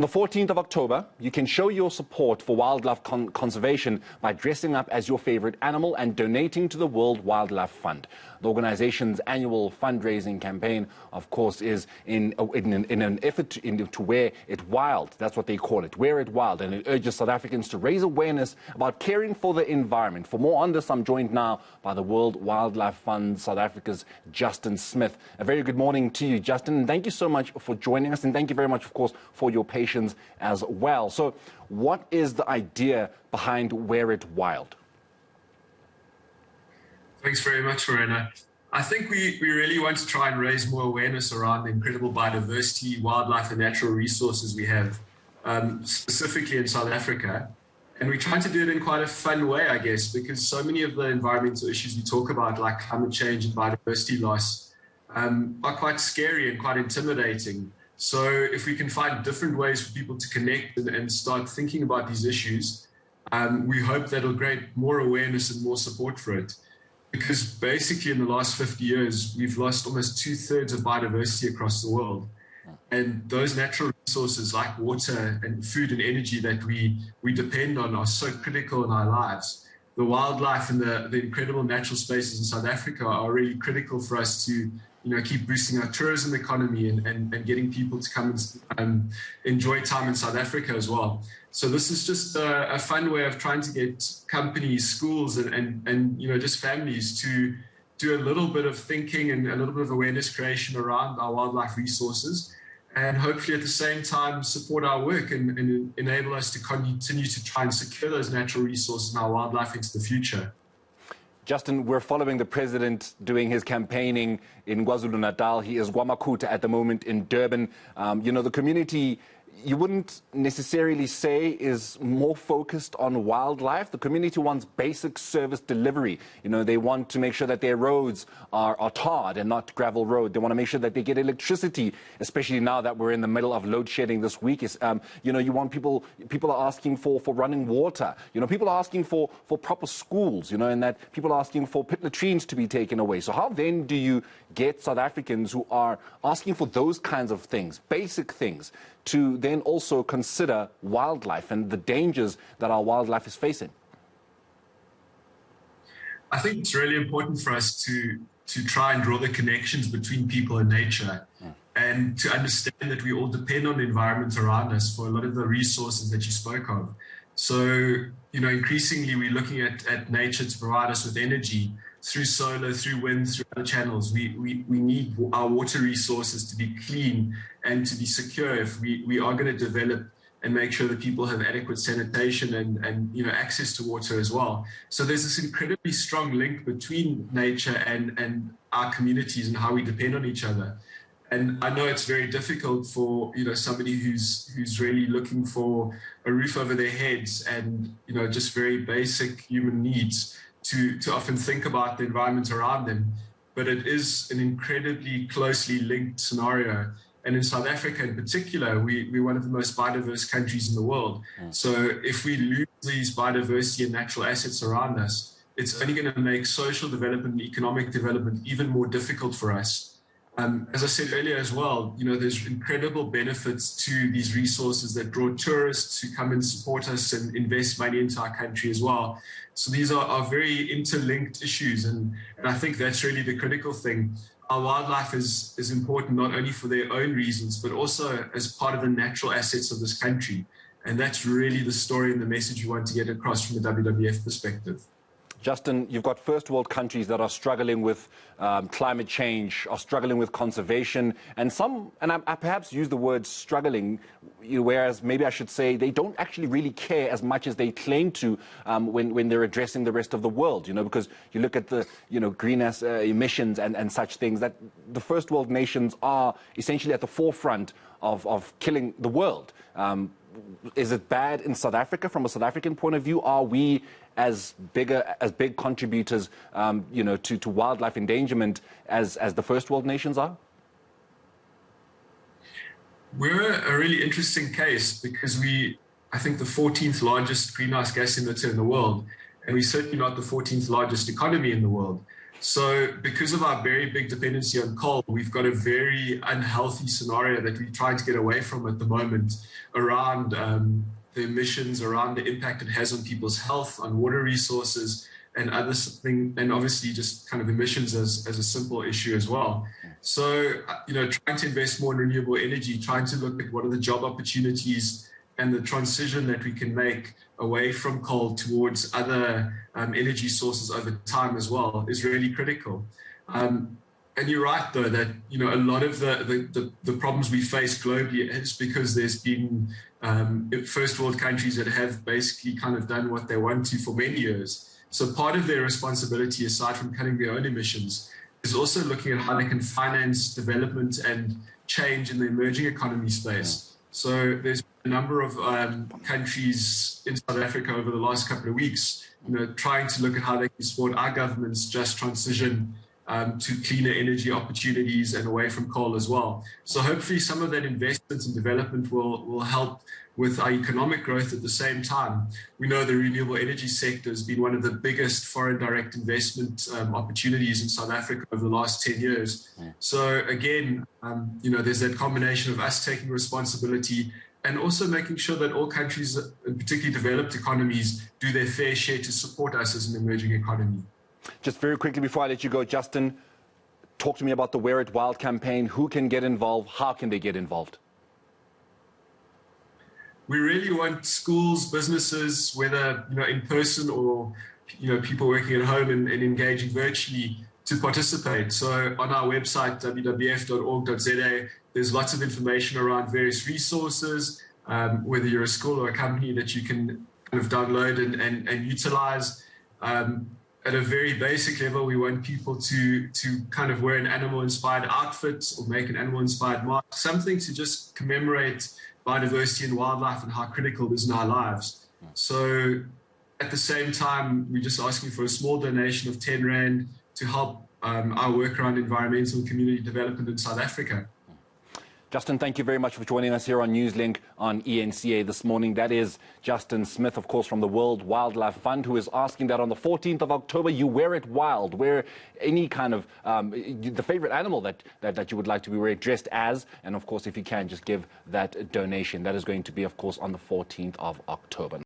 On the 14th of October, you can show your support for wildlife conservation by dressing up as your favorite animal and donating to the World Wildlife Fund. The organization's annual fundraising campaign, of course, is in an effort to wear it wild. That's what they call it, wear it wild. And it urges South Africans to raise awareness about caring for the environment. For more on this, I'm joined now by the World Wildlife Fund South Africa's Justin Smith. A very good morning to you, Justin. And thank you so much for joining us. And thank you very much, of course, for your patience as well. So what is the idea behind Wear It Wild? Thanks very much, Verena. I think we really want to try and raise more awareness around the incredible biodiversity, wildlife and natural resources we have, specifically in South Africa. And we're trying to do it in quite a fun way, I guess, because so many of the environmental issues we talk about, like climate change and biodiversity loss, are quite scary and quite intimidating. So if we can find different ways for people to connect and start thinking about these issues, we hope that'll create more awareness and more support for it. Because basically in the last 50 years, we've lost almost 2/3 of biodiversity across the world. And those natural resources like water and food and energy that we depend on are so critical in our lives. The wildlife and the incredible natural spaces in South Africa are really critical for us to keep boosting our tourism economy and getting people to come and enjoy time in South Africa as well. So this is just a fun way of trying to get companies, schools, and just families to do a little bit of thinking and a little bit of awareness creation around our wildlife resources, and hopefully at the same time support our work and enable us to continue to try and secure those natural resources and our wildlife into the future. Justin, we're following the president doing his campaigning in KwaZulu-Natal. He is Gwamakuta at the moment in Durban. The community, you wouldn't necessarily say is more focused on wildlife. The community wants basic service delivery. They want to make sure that their roads are tarred and not gravel road. They want to make sure that they get electricity, especially now that we're in the middle of load shedding this week. You want people are asking for running water. People are asking for proper schools, and that people are asking for pit latrines to be taken away. So how then do you get South Africans who are asking for those kinds of things, basic things, to then also consider wildlife and the dangers that our wildlife is facing? I think it's really important for us to try and draw the connections between people and nature, and to understand that we all depend on the environment around us for a lot of the resources that you spoke of. So, increasingly we're looking at nature to provide us with energy through solar, through wind, through other channels. We need our water resources to be clean and to be secure if we are going to develop and make sure that people have adequate sanitation and access to water as well. So there's this incredibly strong link between nature and our communities and how we depend on each other. And I know it's very difficult for somebody who's really looking for a roof over their heads and just very basic human needs to often think about the environment around them. But it is an incredibly closely linked scenario. And in South Africa in particular, we're one of the most biodiverse countries in the world. So if we lose these biodiversity and natural assets around us, it's only going to make social development and economic development even more difficult for us. As I said earlier as well, there's incredible benefits to these resources that draw tourists who come and support us and invest money into our country as well. So these are very interlinked issues, and I think that's really the critical thing. Our wildlife is important not only for their own reasons, but also as part of the natural assets of this country. And that's really the story and the message we want to get across from the WWF perspective. Justin, you've got first world countries that are struggling with climate change, are struggling with conservation, and I perhaps use the word struggling, whereas maybe I should say they don't actually really care as much as they claim to when they're addressing the rest of the world, because you look at the, greenhouse emissions and such things, that the first world nations are essentially at the forefront of killing the world. Is it bad in South Africa from a South African point of view? Are we as big contributors, to wildlife endangerment as the first world nations are? We're a really interesting case because I think the 14th largest greenhouse gas emitter in the world, and we're certainly not the 14th largest economy in the world. So because of our very big dependency on coal, we've got a very unhealthy scenario that we're trying to get away from at the moment around the emissions, around the impact it has on people's health, on water resources, and other things, and obviously just kind of emissions as a simple issue as well. So, trying to invest more in renewable energy, trying to look at what are the job opportunities and the transition that we can make away from coal towards other energy sources over time as well is really critical. And you're right, though, that a lot of the problems we face globally is because there's been first world countries that have basically kind of done what they want to for many years. So part of their responsibility, aside from cutting their own emissions, is also looking at how they can finance development and change in the emerging economy space. So there's a number of countries in South Africa over the last couple of weeks, trying to look at how they can support our government's just transition to cleaner energy opportunities and away from coal as well. So hopefully some of that investment and development will help with our economic growth at the same time. We know the renewable energy sector has been one of the biggest foreign direct investment opportunities in South Africa over the last 10 years. So again, there's that combination of us taking responsibility and also making sure that all countries, and particularly developed economies, do their fair share to support us as an emerging economy. Just very quickly before I let you go, Justin, talk to me about the Wear It Wild campaign. Who can get involved? How can they get involved? We really want schools, businesses, whether in person or people working at home and engaging virtually, to participate. So on our website, wwf.org.za, there's lots of information around various resources, whether you're a school or a company that you can kind of download and utilize. At a very basic level, we want people to kind of wear an animal-inspired outfit or make an animal-inspired mask, something to just commemorate biodiversity and wildlife and how critical it is in our lives. So at the same time, we're just asking for a small donation of 10 Rand to help our work around environmental and community development in South Africa. Justin, thank you very much for joining us here on Newslink on ENCA this morning. That is Justin Smith, of course, from the World Wildlife Fund, who is asking that on the 14th of October, you wear it wild. Wear any kind of, the favorite animal that you would like to be dressed as. And, of course, if you can, just give that donation. That is going to be, of course, on the 14th of October.